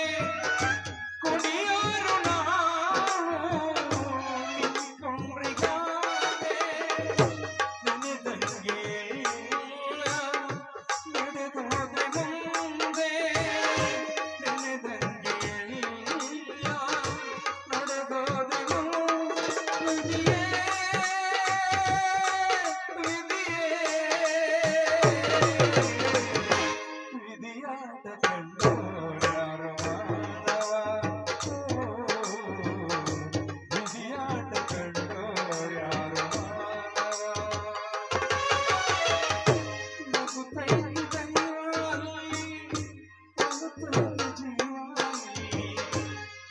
ಕುಣಿಯೋರು ನಾವು ನಿಂತ್ಕೊಂಡ್ರಿಗಾಗೆ, ನೆನೆದಂಗೆ ನಡೆದೋದ್ರೆ ಮುಂದೆ, ನೆನೆದಂಗೆ ನಡೆದೋದ್ರೆ ಮುಂದೆ, ವಿಧಿಯಾಟ ಕಂಡೋರ್ಯಾರ ಮಾನವ, ವಿಧಿಯಾಟ ಕಂಡೋರ್ಯಾರ ಮಾನವ. ನಗುತ್ತೈತಿ ದೈವಾಲಿ, ನಗುತ್ತೈತಿ ಜೀವಾಲಿ,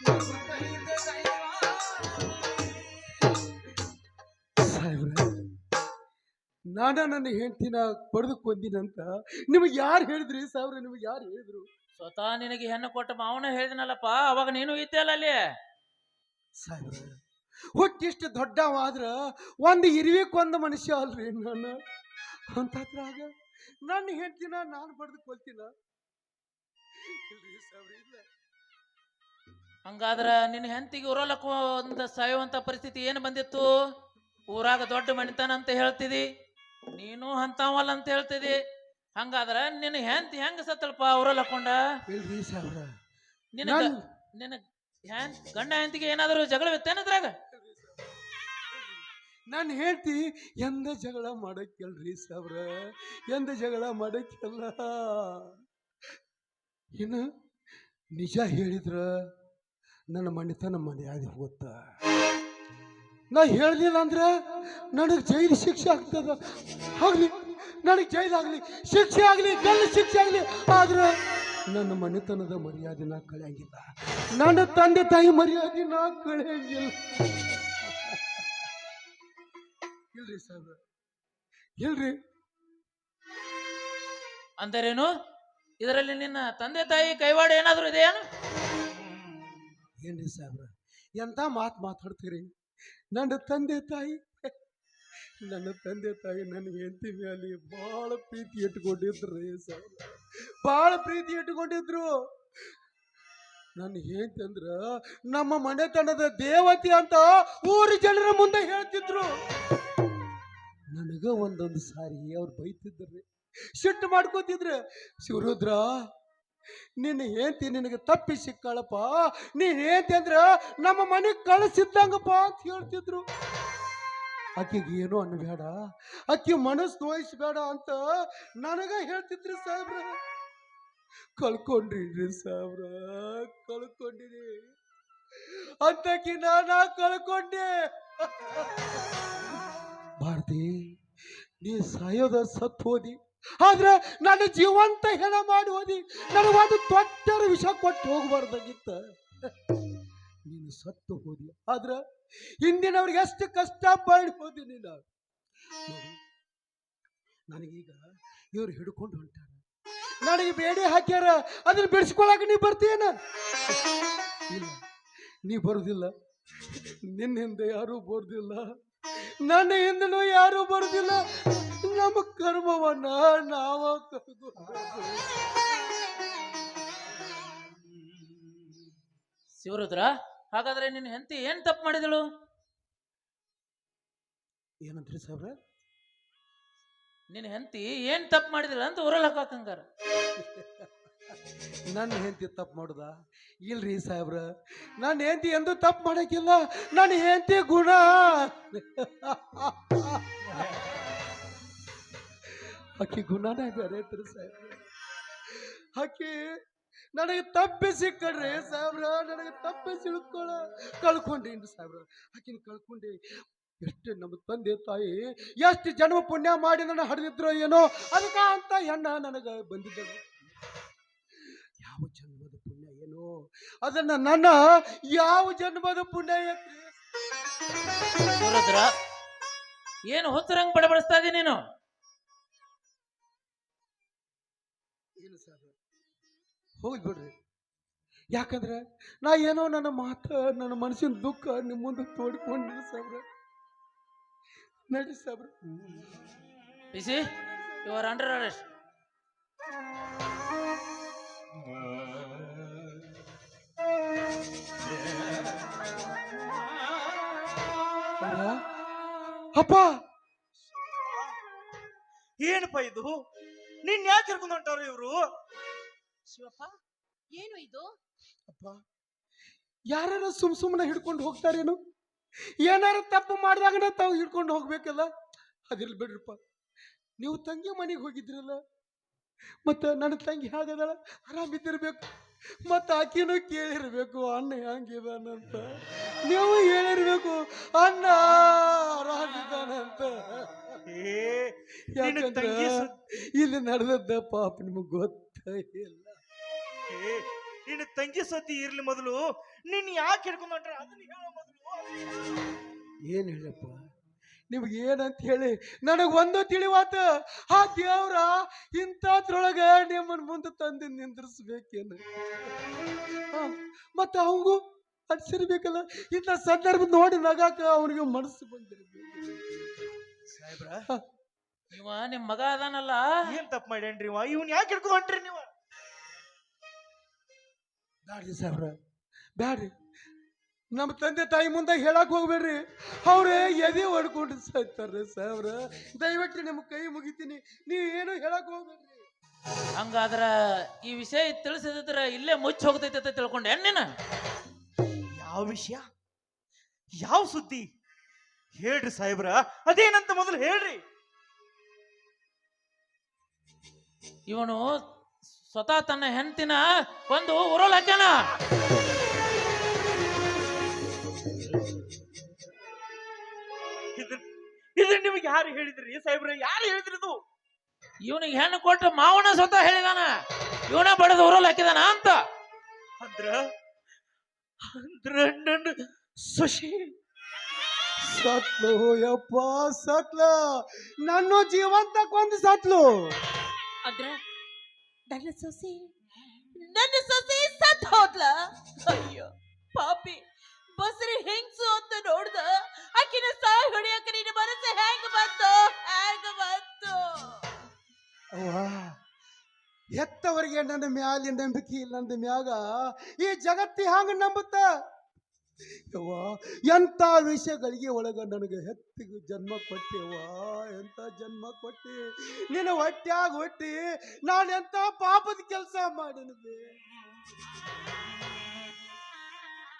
ನಗುತ್ತೈತಿ ದೈವಾಲಿ. ಸಾಹೇಬ್ರ, ನಾನ ನನ್ನ ಹೆಂಡತಿನ ಪಡೆದು ಕೊಂದಿನಂತ ನಿಮಗೆ ಯಾರು ಹೇಳಿದ್ರಿ ಸಾಹೇಬ್ರ? ನಿಮಗೆ ಯಾರು ಹೇಳಿದ್ರು? ಸ್ವತಃ ನಿನಗೆ ಹೆಣ್ಣು ಕೊಟ್ಟ ಮಾವನ ಹೇಳಿದ್ನಲ್ಲಪ್ಪ, ಅವಾಗ ನೀನು ಇದ್ದಲ್ಲ ಅಲ್ಲಿ. ಸಾಹೇಬ್ರ, ಹುಟ್ಟಿಷ್ಟು ದೊಡ್ಡವಾದ್ರ ಒಂದು ಇರುವಿಕೊಂದು ಮನುಷ್ಯ ಅಲ್ರಿ ನಾನು. ಅಂತದ್ರಾಗ ನನ್ನ ಹೆಂಡತಿನ ನಾನು ಪಡೆದು ಕೊಲ್ತೀನ? ಇಲ್ರಿ ಸಾಹೇಬ್ರ, ಇಲ್ಲ. ಹಂಗಾದ್ರ ನಿನ್ನ ಹೆಂಡತಿಗೆ ಊರಲ್ಲಕ್ಕ ಒಂದು ಸಾಯುವಂತ ಪರಿಸ್ಥಿತಿ ಏನು ಬಂದಿತ್ತು? ಊರಾಗ ದೊಡ್ಡ ಮಣಿತನ ಅಂತ ಹೇಳ್ತಿದಿ, ನೀನು ಅಂತವಲ್ಲ ಅಂತ ಹೇಳ್ತಿದಿ. ಹಂಗಾದ್ರ ನಿನ್ನ ಹೆಂಡತಿ ಹೆಂಗ ಸತ್ತಲ್ಪ ಊರಲ್ಲಿ ಹಾಕೊಂಡ? ಇಲ್ರಿ ಸಾಹೇಬ್ರ, ನಿನ್ನ ನಿನ್ನ ಗಂಡ ಹೆಂಡತಿಗೆ ಏನಾದರೂ ಜಗಳವಿತ್ತೇನದ್ರಾಗ? ನನ್ನ ಹೆಂಡತಿ ಎಂದ ಜಗಳ ಮಾಡಕ್ಕೆಲ್ರಿ ಸಾಬ್ರ, ಎಂದ ಜಗಳ ಮಾಡಕ್ಕೆಲ್ಲ. ಇನ್ನು ನಿಜ ಹೇಳಿದ್ರ ನನ್ನ ಮನೆತನ ಮರ್ಯಾದೆ ಹೋಗುತ್ತ. ನಾ ಹೇಳ್ದಿಲ್ಲ ಅಂದ್ರ ನನಗೆ ಜೈಲು ಶಿಕ್ಷೆ ಆಗ್ತದ. ಆಗ್ಲಿ, ನನಗೆ ಜೈಲಾಗ್ಲಿ, ಶಿಕ್ಷೆ ಆಗ್ಲಿ, ಗಲ್ಲು ಶಿಕ್ಷೆ ಆಗ್ಲಿ, ಆದ್ರ ನನ್ನ ಮನೆತನದ ಮರ್ಯಾದೆ ನಾ ಕಳೆಯಂಗಿಲ್ಲ. ನನ್ನ ತಂದೆ ತಾಯಿ ಮರ್ಯಾದೆ ನಾ ಕಳೆಯಂಗಿಲ್ಲ. ಇಲ್ರಿ ಸಾಹೇಬ್ರ ಇಲ್ರಿ. ಅಂದರೇನು ಇದರಲ್ಲಿ ನಿನ್ನ ತಂದೆ ತಾಯಿ ಕೈವಾಡ ಏನಾದರೂ ಇದೆಯೇನು? ಏನ್ರಿ ಸಾಹೇಬ್ರ ಎಂತ ಮಾತಾಡ್ತೀರಿ? ನನ್ನ ತಂದೆ ತಾಯಿ ನನ್ನ ಹೆಂಡತಿ ಮೇಲೆ ಬಹಳ ಪ್ರೀತಿ ಇಟ್ಕೊಂಡಿದ್ರಿ ಸಾಹೇಬ್ರ, ಬಹಳ ಪ್ರೀತಿ ಇಟ್ಕೊಂಡಿದ್ರು. ನನ್ನ ಹೆಂಡತಿ ಅಂದ್ರ ನಮ್ಮ ಮನೆತನದ ದೇವತೆ ಅಂತ ಊರು ಜನರ ಮುಂದೆ ಹೇಳ್ತಿದ್ರು. ನನಗ ಒಂದೊಂದು ಸಾರಿ ಅವ್ರು ಬೈತಿದ್ರಿ, ಸಿಟ್ಟು ಮಾಡ್ಕೋತಿದ್ರು. ಶಿವರುದ್ರ, ನಿನ್ನ ಹೆಂಡತಿ ನಿನಗೆ ತಪ್ಪಿ ಸಿಕ್ಕಾಳಪ್ಪ, ನೀನ್ ಹೆಂಡತಿ ಅಂದ್ರ ನಮ್ಮ ಮನೆಗೆ ಕಳಿಸಿದ್ದಂಗಪ್ಪ ಅಂತ ಹೇಳ್ತಿದ್ರು. ಆಕೆಗೆ ಏನೋ ಅನ್ಬೇಡ, ಆಕೆ ಮನಸ್ಸು ನೋಯಿಸ್ಬೇಡ ಅಂತ ನನಗ ಹೇಳ್ತಿದ್ರಿ ಸಾಹೇಬ್ರ. ಕಳ್ಕೊಂಡ್ರಿ ಸಾಹೇಬ್ರ, ಕಳ್ಕೊಂಡಿರಿ ಅಂತಕಿ ನಾ ಕಳ್ಕೊಂಡೆ. ಭಾರತಿ, ನೀ ಸಾಯೋದ ಸತ್ತು ಹೋದಿ, ಆದ್ರ ನಾನು ಜೀವಂತ ಹೆಣ ಮಾಡಿ ಹೋದಿ. ನನಗೊಂದು ದೊಡ್ಡ ವಿಷ ಕೊಟ್ಟು ಹೋಗ್ಬಾರ್ದಾಗಿತ್ತ. ನೀನು ಸತ್ತು ಹೋದಿ, ಆದ್ರ ಹಿಂದಿನವ್ರಿಗೆ ಎಷ್ಟು ಕಷ್ಟ ಮಾಡಿ ಹೋದಿ ನೀನು. ನನಗೀಗ ಇವ್ರು ಹಿಡ್ಕೊಂಡು ಹೊಂಟಾರ, ನನಗೆ ಬೇಡಿ ಹಾಕ್ಯಾರ, ಅದನ್ನ ಬಿಡಿಸ್ಕೊಳಕ ನೀ ಬರ್ತೀಯನ? ಇಲ್ಲ, ನೀ ಬರುದಿಲ್ಲ. ನಿನ್ನ ಹಿಂದೆ ಯಾರೂ ಬರುದಿಲ್ಲ, ನನ್ನ ಹಿಂದನೂ ಯಾರೂ ಬರುದಿಲ್ಲ. ನಮ್ಮ ಕರ್ಮವನ್ನ ನಾವ ಶಿವರುದ್ರ, ಹಾಗಾದ್ರೆ ನಿನ್ನ ಹೆಂಡತಿ ಏನ್ ತಪ್ಪು ಮಾಡಿದಳು? ಏನಂತ್ರಿ ಸಾಹೇಬ್ರ? ನಿನ್ನ ಹೆಂಡತಿ ಏನ್ ತಪ್ಪು ಮಾಡಿದಳ ಅಂತ ಊರಲ್ಲಿ ಹಾಕಂಗಾರ. ನನ್ನ ಹೆಂಡತಿ ತಪ್ಪು ಮಾಡುದ? ಇಲ್ರಿ ಸಾಹೇಬ್ರ, ನನ್ನ ಹೆಂಡತಿ ಎಂದೂ ತಪ್ಪು ಮಾಡಕ್ಕಿಲ್ಲ. ನನ್ನ ಹೆಂಡತಿ ಗುಣ ಆಕಿ ಗುಣನೇ ಬೇರೆ ಐತ್ರಿ ಸಾಹೇಬ್ರ. ಆಕಿ ನನಗೆ ತಪ್ಪಿಸಿ ಕಡ್ರಿ ಸಾಹೇಬ್ರ, ನನಗೆ ತಪ್ಪಿಸಿ ಕಳ್ಕೊಂಡೇನ್ರಿ ಸಾಹೇಬ್ರ. ಆಕಿನ ಕಳ್ಕೊಂಡೆ. ಎಷ್ಟು ನಮ್ಮ ತಂದೆ ತಾಯಿ ಎಷ್ಟು ಜನ್ಮ ಪುಣ್ಯ ಮಾಡಿ ನನ್ನ ಹಡಿದಿದ್ರು ಏನೋ, ಅದಕ್ಕ ಅಂತ ಹೆಣ್ಣ ನನಗೆ ಬಂದಿದ್ದರು. ಯಾವ ಜನ್ಮದ ಪುಣ್ಯ ಏನೋ ಅದನ್ನ ನನ್ನ ಯಾವ ಜನ್ಮದ ಪುಣ್ಯ ಐತ್ರಿ. ಶಿವರುದ್ರ, ಏನು ಹೊತ್ತರಂಗ್ ಬಡಬಡಿಸ್ತಾ ಇದೀನಿ ನೀನು? ಏನು ಸರ್, ಹೋಗಿ ಬಿಡ್ರಿ. ಯಾಕಂದ್ರೆ ನಾ ಏನೋ ನನ್ನ ನನ್ನ ಮನಸ್ಸಿನ ದುಃಖ ನಿಮ್ಮ ಮುಂದೆ ತೋಡ್ಕೊಂಡಿರಿ ಸಾಬ್ರ. ನಡಿ ಸಾಬ್ರ. ಬಿಸಿ, ಯು ಆರ್ ಅಂಡರ್ ಅರೆಸ್ಟ್. ಅಪ್ಪ, ಏನಪ್ಪ ಇದು? ನಿನ್ ಯಾಕೆ ಕರ್ಕೊಂಡು ಹೊಂಟಾರ ಇವ್ರು? ಶಿವಪ್ಪ, ಏನು ಇದು? ಅಪ್ಪ, ಯಾರು ಸುಮ್ಮನೆ ಹಿಡ್ಕೊಂಡು ಹೋಗ್ತಾರೇನು? ಏನಾರು ತಪ್ಪು ಮಾಡಿದಾಗನ ತಾವು ಹಿಡ್ಕೊಂಡು ಹೋಗ್ಬೇಕಲ್ಲ. ಅದಿರ್ಲಿ ಬಿಡ್ರಪ್ಪ. ನೀವು ತಂಗಿ ಮನೆಗೆ ಹೋಗಿದ್ರಲ್ಲ, ಮತ್ತ ನನ್ನ ತಂಗಿ ಹಾಗದಳ, ಆರಾಮಿದ್ದಿರ್ಬೇಕು. ಮತ್ತ ಆಕಿನೂ ಕೇಳಿರ್ಬೇಕು ಅಣ್ಣ ಹೆಂಗಿದಾನಂತ. ನೀವು ಹೇಳಿರ್ಬೇಕು ಅಣ್ಣ ಆರಾಮಿದಾನಂತ. ಯಾಕಂದ್ರೆ ಇಲ್ಲಿ ನಡೆದದ್ದ ಪಾಪ ನಿಮಗ್ ಗೊತ್ತಿಲ್ಲ. ನಿನ್ನ ತಂಗಿ ಸತಿ ಇರ್ಲಿ ಮೊದಲು, ನೀನ್ ಯಾಕೆ ಹಿಡ್ಕೊಂಡು ಹೊಂಟ್ರ ಅದನ್ನ ಹೇಳೋ ಮೊದಲು. ಏನ್ ಹೇಳಪ್ಪ ನಿಮ್ಗೆ ಏನಂತ ಹೇಳಿ ನನಗೊಂದು ತಿಳಿವಾತ. ಆ ದೇವ್ರ ಇಂಥದ್ರೊಳಗ ನಿಮ್ಮನ್ ಮುಂದೆ ತಂದು ನಿಂದ್ರಿಸ್ಬೇಕೇನು? ಮತ್ತ ಅವಂಗೂ ಅನ್ಸಿರ್ಬೇಕಲ್ಲ. ಇಂಥ ಸಂದರ್ಭ ನೋಡಿ ನಗಾಕ ಅವನಿಗೆ ಮನಸ್ಸು ಬಂದಿರ್ಬೇಕು. ಸಾಹೇಬ್ರ, ಇವ ನಿಮ್ ಮಗ ಅದಾನಲ್ಲ, ಏನ್ ತಪ್ಪು ಮಾಡ್ಯಾನ್ರಿ ಇವ? ಇವ್ನ ಯಾಕೆ ಹಿಡ್ಕೊಂಡು ಹೊಂಟ್ರಿ ನೀವು? ಬ್ಯಾಡ್ರಿ ಸಾಹೇಬ್ರ, ಬ್ಯಾಡ್ರಿ. ನಮ್ಮ ತಂದೆ ತಾಯಿ ಮುಂದೆ ಹೇಳಕ್ ಹೋಗ್ಬೇಡ್ರಿ. ಅವ್ರೇ ಎದೆ ಹೊಡ್ಕೊಂಡು ಸಾಯ್ತಾರ್ರಿ ಸಾಹೇಬ್ರ. ದಯವಿಟ್ಟು ನಿಮ್ಮ ಕೈ ಮುಗಿತೀನಿ, ನೀವೇನು ಹೇಳಕ್ ಹೋಗ್ಬೇಡ್ರಿ. ಹಂಗಾದ್ರ ಈ ವಿಷಯ ತಿಳಿಸಿದ್ರ ಇಲ್ಲೇ ಮುಚ್ಚಿ ಹೋಗ್ತೈತೆ ಅಂತ ತಿಳ್ಕೊಂಡೆ ನೀನ? ಯಾವ ವಿಷಯ? ಯಾವ ಸುದ್ದಿ ಹೇಳ್ರಿ ಸಾಹೇಬ್ರ, ಅದೇನಂತ ಮೊದಲು ಹೇಳ್ರಿ. ಇವನು ಸ್ವತಃ ತನ್ನ ಹೆಂಡತಿನ ಒಂದು ಉರೋಲ್ ಹಾಕ್ಯಾನ. ಇದು ನಿಮಗೆ ಯಾರು ಹೇಳಿದ್ರಿ ಸಾಹೇಬ್ರ? ಯಾರು ಹೇಳಿದ್ರಿ ಇದು? ಇವನಿಗೆ ಹೆಣ್ಣು ಕೊಟ್ಟು ಮಾವನ ಸ್ವತಃ ಹೇಳಿದಾನ, ಇವನ ಬಡದು ಉರೋಲ್ ಹಾಕಿದಾನ ಅಂತ. ಅಂದ್ರ ನನ್ನ ಸೊಸೆ ಸತ್ಲು ಯಪ್ಪ ಸತ್ಲು, ನನ್ನ ಜೀವಂತ ಕೊಂದು ಸತ್ಲು. ಅಂದ್ರ ನನ್ನ ಸೊಸೆ ಸತ್ ಹೋದ್ಲ. ಅಯ್ಯೋ ಪಾಪಿ ಬಸ್ರಿ ಹೆಂಗ್ಸು ಅಂತ ನೋಡ್ದ, ಆಕಿನ ಸಾಯ್ ಹೊಡಿಯಕ ನಿನ್ನ ಮನಸ್ಸು ಹೆಂಗ್ ಬಂತು? ಅವ್ವ, ಹೆತ್ತವರಿಗೆ ನನ್ನ ಮ್ಯಾಲಿನ ನಂಬಿಕೆ ಇಲ್ಲ ಅಂದ ಮ್ಯಾಗ ಈ ಜಗತ್ತಿ ಹಂಗ ನಂಬುತ್ತ. ಯವ್ವ, ಎಂತ ವಿಷಯಗಳಿಗೆ ಒಳಗ ನನಗೆ ಹೆತ್ತಿಗೆ ಜನ್ಮ ಕೊಟ್ಟಿಯವ್ವ, ಎಂತ ಜನ್ಮ ಕೊಟ್ಟಿ, ನಿನ್ನ ಹೊಟ್ಟ್ಯಾಗ ಹುಟ್ಟಿ ನಾನು ಎಂತ ಪಾಪದ ಕೆಲಸ ಮಾಡಿದ್ವಿ.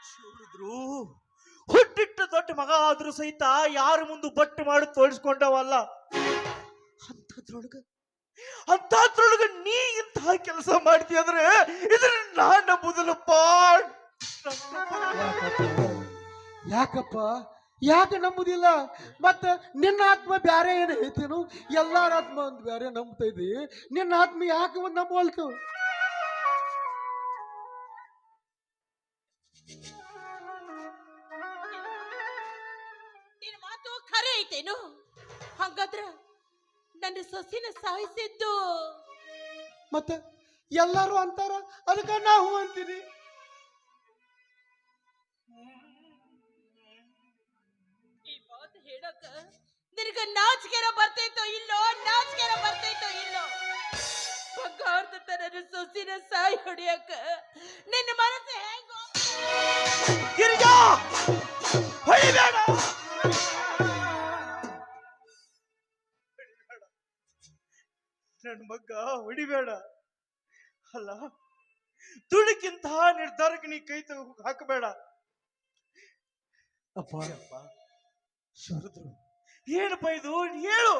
ಶಿವರುದ್ರು ಹುಟ್ಟಿಟ್ಟ ದೊಡ್ಡ ಮಗ ಆದ್ರೂ ಸಹಿತ ಯಾರ ಮುಂದೆ ಬಟ್ಟು ಮಾಡಿ ತೋರಿಸ್ಕೊಂಡವಲ್ಲ. ಅಂಥದ್ರೊಳಗ ನೀ ಇಂತಹ ಕೆಲಸ ಮಾಡ್ತೀಯ ಅಂದ್ರೆ ಇದನ್ನ ನಾನ್ ನಂಬುದಿಲ್ಲಪ್ಪ. ಯಾಕಪ್ಪ ಯಾಕೆ ನಂಬುದಿಲ್ಲ? ಮತ್ತ ನಿನ್ನ ಆತ್ಮ ಬ್ಯಾರೆ ಏನು ಹೇಳ್ತೇನು? ಎಲ್ಲಾರ ಆತ್ಮ ಒಂದು ಬ್ಯಾರೆ ನಂಬ್ತಾ ಇದ್ದಿ, ನಿನ್ನ ಆತ್ಮ ಯಾಕೆ ಒಂದು ನಂಬವಲ್ತು? ನಿನ್ನ ಮಾತು ಖರೆ ಐತೇನು? ಹಂಗಾದ್ರ ನನ್ನ ಸೊಸಿನ ಸಾಯಿಸಿದ್ದು ಮತ್ತೆ ಎಲ್ಲಾರು ಅಂತಾರ, ಅದಕ್ಕ ನಾವು ಅಂತೀರಿ. ಈ ಮಾತು ಹೇಳಕ ನಿನಗ ನಾಚಿಕೆರ ಬರ್ತೈತೋ ಇಲ್ಲೋ? ಬಂಗಾರದ ನನ್ನ ಸೊಸಿನ ಸಾಯಿ ಹೊಡಿಯಕ ನಿನ್ನ ಮನಸ್ಸು ಹೆಂಗೋ? ಗಿರಿಜಾ ಹೊಡಿಬೇಡ, ನನ್ನ ಮಗ್ಗ ಹೊಡಿಬೇಡ. ಅಲ್ಲ, ತುಡುಕಿಂತಹ ನಿರ್ಧಾರಕ್ಕೆ ನೀ ಕೈ ಹಾಕಬೇಡ. ಅಪ್ಪ ಶಿವರುದ್ರು, ಏನಪ್ಪ ಇದು? ಹೇಳು.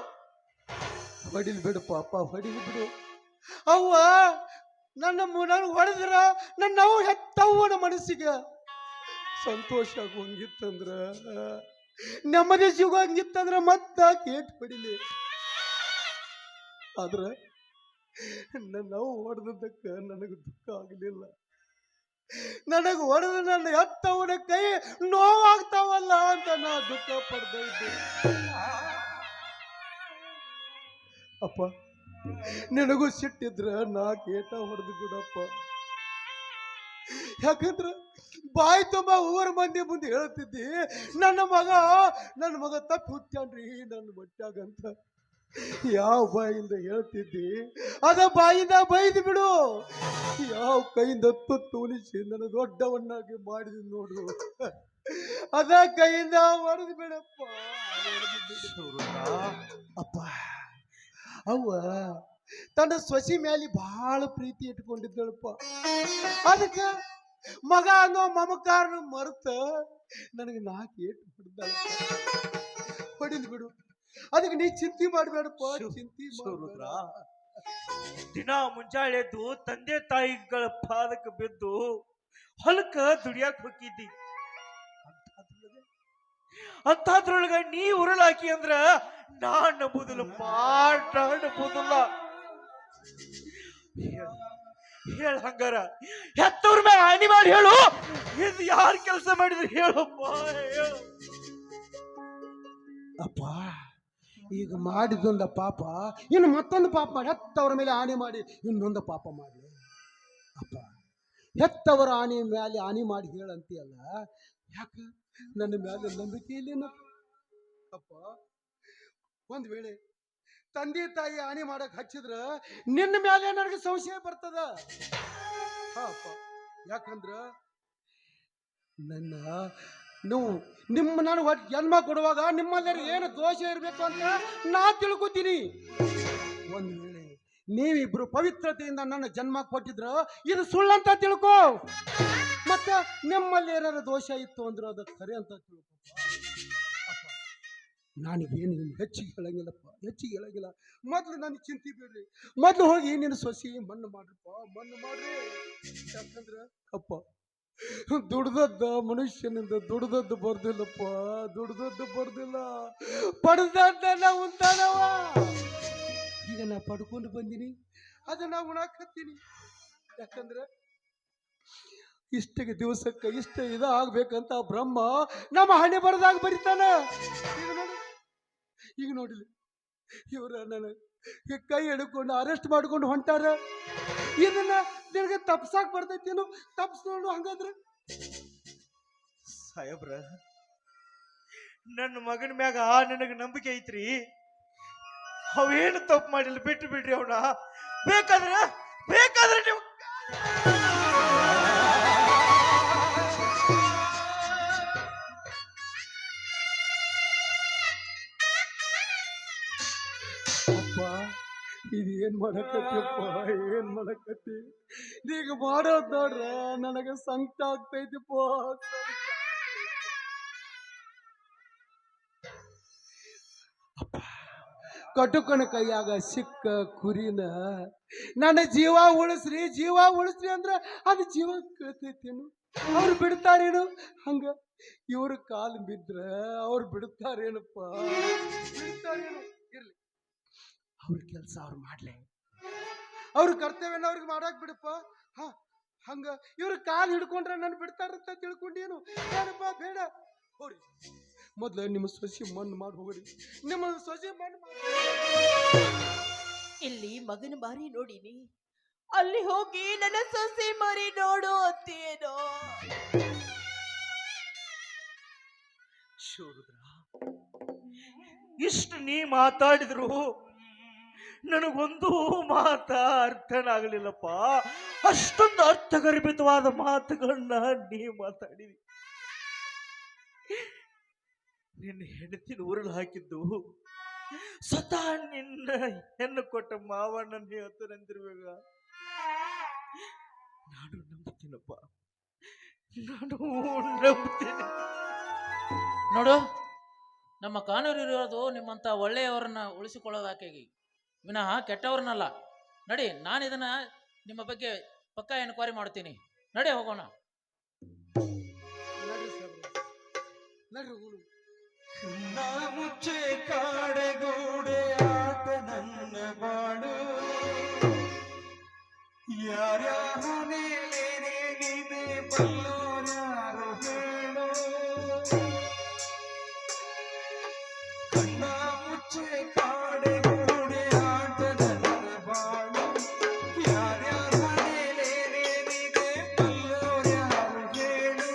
ಹೊಡಿಲ್ ಬಿಡು ಪಾಪ, ಹೊಡಿಲ್ ಬಿಡು. ಅವ್ವ ನನ್ನ ಹೊಡೆದ್ರ ನನ್ನ ನಾವು ಹೆತ್ತವ್ವನ ಮನಸ್ಸಿಗೆ ಸಂತೋಷ ಆಗೋಂಗಿತ್ತಂದ್ರ, ನೆಮ್ಮದಿ ಸಿಗೋಂಗಿತ್ತಂದ್ರ ಮತ್ತ ಕೇಟ್ ಹೊಡಿಲಿ. ಆದ್ರ ನಾವು ಹೊಡೆದಕ್ಕ ನನಗೆ ದುಃಖ ಆಗಲಿಲ್ಲ. ನನಗೆ ಹೊಡೆದ ನನ್ನ ಹೆತ್ತವನ ಕೈ ನೋವಾಗ್ತಾವಲ್ಲ ಅಂತ ನಾ ದುಃಖ ಪಡ್ತಾ ಇದ್ದೆ. ಅಪ್ಪ, ನಿನಗೂ ಸಿಟ್ಟಿದ್ರ ನಾ ಕೇಟ ಹೊಡೆದು ಬಿಡಪ್ಪ. ಯಾಕಂದ್ರ ಬಾಯಿ ತುಂಬ ಊರ ಮಂದಿ ಮುಂದೆ ಹೇಳ್ತಿದ್ದಿ, ನನ್ನ ಮಗ ತಪ್ಪು ಹುಟ್ಟ್ಯಾನ್ರಿ ನನ್ನ ಮಟ್ಟಾಗಂತ. ಯಾವ ಬಾಯಿಂದ ಹೇಳ್ತಿದ್ದಿ ಅದ ಬಾಯಿಂದ ಬೈದು ಬಿಡು. ಯಾವ ಕೈಯಿಂದ ತುತ್ತು ಉಳಿಸಿ ನನ್ನ ದೊಡ್ಡವನ್ನಾಗಿ ಮಾಡಿದ ನೋಡು, ಅದ ಕೈಯಿಂದ ಹೊಡೆದು ಬಿಡಪ್ಪ. ಅಪ್ಪ, ಅವ್ವ ತನ್ನ ಸೊಸಿ ಮ್ಯಾಲಿ ಬಹಳ ಪ್ರೀತಿ ಇಟ್ಕೊಂಡಿದ್ದಳಪ್ಪ. ಅದಕ್ಕ ಮಗ ಅನ್ನೋ ಮಮಕಾರನ ಮರೆತ ನನಗೆ 4 ಏಟು ಹೊಡೆದಾಳ. ಹೊಡಿಲ್ ಬಿಡು, ಅದಕ್ಕೆ ನೀ ಚಿಂತೆ ಮಾಡಬೇಡಪ್ಪ, ಚಿಂತೆ ಶಿವರುದ್ರ. ದಿನ ಮುಂಜಾಳೆ ಎದ್ದು ತಂದೆ ತಾಯಿಗಳ ಪಾದಕ್ಕೆ ಬಿದ್ದು ಹೊಲಕ್ಕ ದುಡಿಯಾಕ ಹೋಗಿದ್ದಿ. ಅಂಥದ್ರೊಳಗ ನೀ ಉರುಳಾಕಿ ಅಂದ್ರ ನಾನ್ ನಂಬುದಿಲ್ಲಪ್ಪ, ನಾನ್ ನಂಬುದಿಲ್ಲ. ಹೇಳ ಹಂಗಾರ, ಹೆತ್ತವ್ರ ಮೇಲೆ ಹಾನಿ ಮಾಡಿ ಹೇಳು, ಇದು ಯಾರು ಕೆಲಸ ಮಾಡಿದ್ರು ಹೇಳಪ್ಪ, ಹೇಳು. ಅಪ್ಪ, ಈಗ ಮಾಡಿದೊಂದ ಪಾಪ ಇನ್ನು ಮತ್ತೊಂದು ಪಾಪ ಮಾಡಿ, ಹೆತ್ತವರ ಮೇಲೆ ಹಾನಿ ಮಾಡಿ ಇನ್ನೊಂದು ಪಾಪ ಮಾಡಲಿ. ಅಪ್ಪ, ಹೆತ್ತವರ ಮೇಲೆ ಹಾನಿ ಮಾಡಿ ಹೇಳಂತೀಯಲ್ಲ, ಯಾಕ ನನ್ನ ಮೇಲೆ ನಂಬಿಕೆ ಇಲ್ಲೇನ? ಅಪ್ಪ, ಒಂದ್ ವೇಳೆ ತಂದೆ ತಾಯಿ ಹಾನಿ ಮಾಡಕ್ ಹಚ್ಚಿದ್ರ ನಿನ್ನ ಮೇಲೆ ನನಗೆ ಸಂಶಯ ಬರ್ತದ. ಅಪ್ಪ, ಯಾಕಂದ್ರ ನಾನು ಜನ್ಮ ಕೊಡುವಾಗ ನಿಮ್ಮಲ್ಲಿ ಏನು ದೋಷ ಇರಬೇಕು ಅಂತ ನಾ ತಿಳ್ಕೊತೀನಿ. ಒಂದ್ ವೇಳೆ ನೀವಿಬ್ರು ಪವಿತ್ರತೆಯಿಂದ ನನ್ನ ಜನ್ಮ ಕೊಟ್ಟಿದ್ರ ಇದು ಸುಳ್ಳಂತ ತಿಳ್ಕೊ. ಮತ್ತ ನಿಮ್ಮಲ್ಲಿ ಏನಾರ ದೋಷ ಇತ್ತು ಅಂದ್ರೆ ಅದು ಖರೆ ಅಂತ ತಿಳ್ಕೊ. ನನಗೇನು ಹೆಚ್ಚಿಗೆ ಹೇಳಂಗಿಲ್ಲಪ್ಪ, ಹೆಚ್ಚಿಗೆ ಹೇಳಂಗಿಲ್ಲ. ಮೊದ್ಲು ನನಗೆ ಚಿಂತೆ ಬಿಡ್ರಿ, ಮೊದ್ಲು ಹೋಗಿ ನಿನ್ನ ಸೊಸಿ ಮಣ್ಣು ಮಾಡ್ರಿಪ್ಪ, ಮಣ್ಣು ಮಾಡ್ರಿ. ಯಾಕಂದ್ರ ಅಪ್ಪ, ದುಡ್ದದ್ದ ಮನುಷ್ಯನಿಂದ ದುಡ್ದದ್ದು ಬರ್ದಿಲ್ಲಪ್ಪ, ದುಡ್ದದ್ದು ಬರ್ದಿಲ್ಲ, ಪಡೆದದ್ದ ನಾವು ಉಂಟಾನವ. ಈಗ ನಾ ಪಡ್ಕೊಂಡು ಬಂದಿನಿ, ಅದನ್ನ ಉಣಾಕತ್ತೀನಿ. ಯಾಕಂದ್ರ ಇಷ್ಟಿಗೆ ದಿವಸಕ್ಕೆ ಇಷ್ಟ ಆಗ್ಬೇಕಂತ ಬ್ರಹ್ಮ ನಮ್ಮ ಹಣೆ ಬರದಾಗ ಬರೀತಾನ. ಈಗ ನೋಡಿಲಿ ಇವ್ರ ನನ್ನ ಕೈ ಹಿಡ್ಕೊಂಡು ಅರೆಸ್ಟ್ ಮಾಡ್ಕೊಂಡು ಹೊಂಟಾರ. ಇದನ್ನ ನಿನಗೆ ತಪ್ಸಾಕ್ ಬರ್ತೈತೇನು? ತಪ್ಸ್ ನೋಡು ಹಂಗಾದ್ರೆ. ಸಾಹೇಬ್ರ, ನನ್ನ ಮಗನ ಮ್ಯಾಗ ನನಗೆ ನಂಬಿಕೆ ಐತ್ರಿ. ಅವೇನು ತಪ್ಪು ಮಾಡಿಲ್ಲ, ಬಿಟ್ಟು ಬಿಡ್ರಿ ಅವನ. ಬೇಕಾದ್ರೆ ನೀವು ಅಪ್ಪ ಇದು ಏನ್ ಮಾಡಕತ್ತಿಯಪ್ಪ, ಏನ್ ಮಾಡಕತ್ತಿ? ಈಗ ಮಾಡೋದ್ ನೋಡ್ರ ನನಗೆ ಸಂಕಟ ಆಗ್ತೈತಿಪ್ಪ. ಕಟುಕನ ಕೈಯಾಗ ಸಿಕ್ಕ ಕುರಿನ ನನ್ನ ಜೀವ ಉಳಿಸ್ರಿ ಅಂದ್ರ ಅದು ಜೀವ ಕೇಳ್ತೈತೇನು? ಅವ್ರು ಬಿಡ್ತಾರೇನು? ಹಂಗ ಇವ್ರ ಕಾಲು ಬಿದ್ರ ಅವ್ರು ಬಿಡ್ತಾರೇನಪ್ಪ? ಬಿಡ್ತಾರೇನು? ಇರ್ಲಿ, ಅವ್ರ ಕೆಲಸ ಅವ್ರು ಮಾಡ್ಲಿ, ಅವ್ರ ಕರ್ತವ್ಯನ ಅವ್ರಿಗೆ ಮಾಡಾಕ್ ಬಿಡಪ್ಪ. ಹಂಗ ಇವ್ರ ಕಾಲು ಹಿಡ್ಕೊಂಡ್ರೆ ನನ್ನ ಬಿಡ್ತಾರಂತ ತಿಳ್ಕೊಂಡೇನು? ಬೇಡಪ್ಪ, ಬೇಡ. ಹೋರಿ ಮೊದ್ಲು ನಿಮ್ಮ ಸೊಸಿ ಮಣ್ಣು ಮಾಡಿ ಹೋಗ್ರಿ. ನಿಮ್ಮ ಸೊಸಿ ಮಣ್ಣು ಮಾಡಿ. ಇಲ್ಲಿ ಮಗನ ಮಾರಿ ನೋಡಿನಿ, ಅಲ್ಲಿ ಹೋಗಿ ನನ್ನ ಸೊಸೆ ಮಾರಿ ನೋಡು ಅಂತೇನೋ. ಶಿವರುದ್ರ, ಇಷ್ಟು ನೀ ಮಾತಾಡಿದ್ರು ನನಗೊಂದು ಮಾತ ಅರ್ಥನಾಗಲಿಲ್ಲಪ್ಪ. ಅಷ್ಟೊಂದು ಅರ್ಥಗರ್ಭಿತವಾದ ಮಾತುಗಳನ್ನ ನೀ ಮಾತಾಡಿದಿ. ನಿನ್ನ ಹೆಂಡತಿನ ಊರಲ್ಲಿ ಹಾಕಿದ್ದು ಸ್ವತಃ ನಿನ್ನ ಹೆಣ್ಣು ಕೊಟ್ಟ ಮಾವಣ್ಣ ಹೇಳ್ತಾನಂತಿರ್ಬೇಕ. ನಾನು ನಂಬ್ತೀನಪ್ಪ, ನಾನು ನಂಬ್ತೀನಿ. ನೋಡು, ನಮ್ಮ ಕಾನೂನು ಇರೋದು ನಿಮ್ಮಂತ ಒಳ್ಳೆಯವರನ್ನ ಉಳಿಸಿಕೊಳ್ಳೋದು ಆಕೆಗೆ, ವಿನಃ ಕೆಟ್ಟವ್ರನ್ನಲ್ಲ. ನಡಿ, ನಾನು ಇದನ್ನ ನಿಮ್ಮ ಬಗ್ಗೆ ಪಕ್ಕಾ ಎನ್ಕ್ವೈರಿ ಮಾಡ್ತೀನಿ. ನಡಿ ಹೋಗೋಣ. ಮುಚ್ಚೆ ಕಾಡೆಗೂಡೆ ಆಟ ನನ್ನ ಬಾಳು, ಯಾರ್ಯಾರ ಮೇಲೇನಿದೆ ಬಲ್ಲೋರ್ಯಾರು ಹೇಳೋ. ಕಣ್ಣ ಮುಚ್ಚೆ ಕಾಡೆಗೂಡೆ ಆಟ ನನ್ನ ಬಾಳು, ಯಾರ್ಯಾರ ಮೇಲೇನಿದೆ ಬಲ್ಲೋರ್ಯಾರು ಹೇಳು.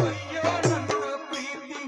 ಅಯ್ಯೋ ನನ್ನ ಪ್ರೀತಿ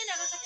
ಏನಾಗತ್ತೆ?